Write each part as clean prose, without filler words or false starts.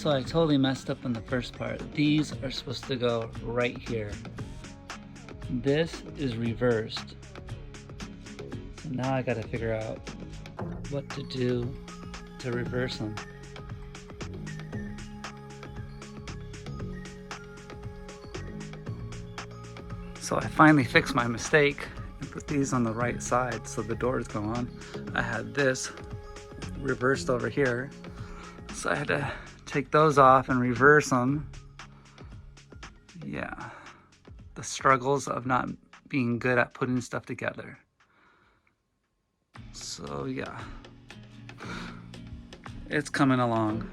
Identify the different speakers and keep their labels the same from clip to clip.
Speaker 1: So I totally messed up on the first part. These are supposed to go right here. This is reversed. So now I gotta figure out what to do to reverse them. So I finally fixed my mistake and put these on the right side so the doors go on. I had this reversed over here, so I had to take those off and reverse them. Yeah, the struggles of not being good at putting stuff together. So yeah, it's coming along.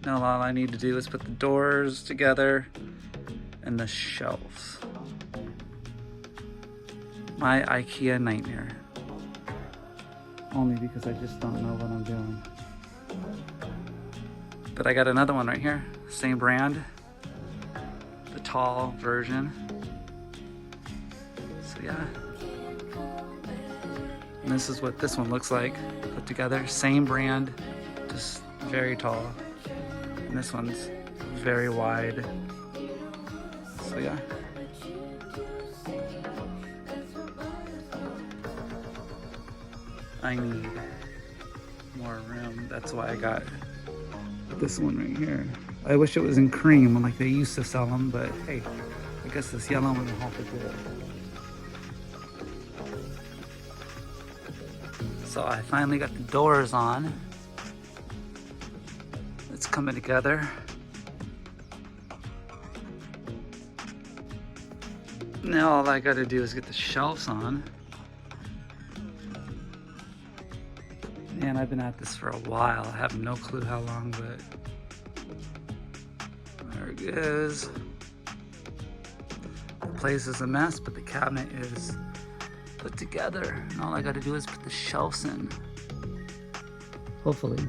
Speaker 1: Now all I need to do is put the doors together and the shelves. My IKEA nightmare. Only because I just don't know what I'm doing. But I got another one right here, same brand, the tall version. So yeah. And this is what this one looks like put together. Same brand, just very tall. And this one's very wide. So yeah. I need more room. That's why I got this one right here. I wish it was in cream like they used to sell them, but hey, I guess this yellow one will have to do it. So I finally got the doors on. It's coming together. Now all I gotta do is get the shelves on. Man, I've been at this for a while. I have no clue how long, but there it is. The place is a mess, but the cabinet is put together. And all I gotta do is put the shelves in. Hopefully.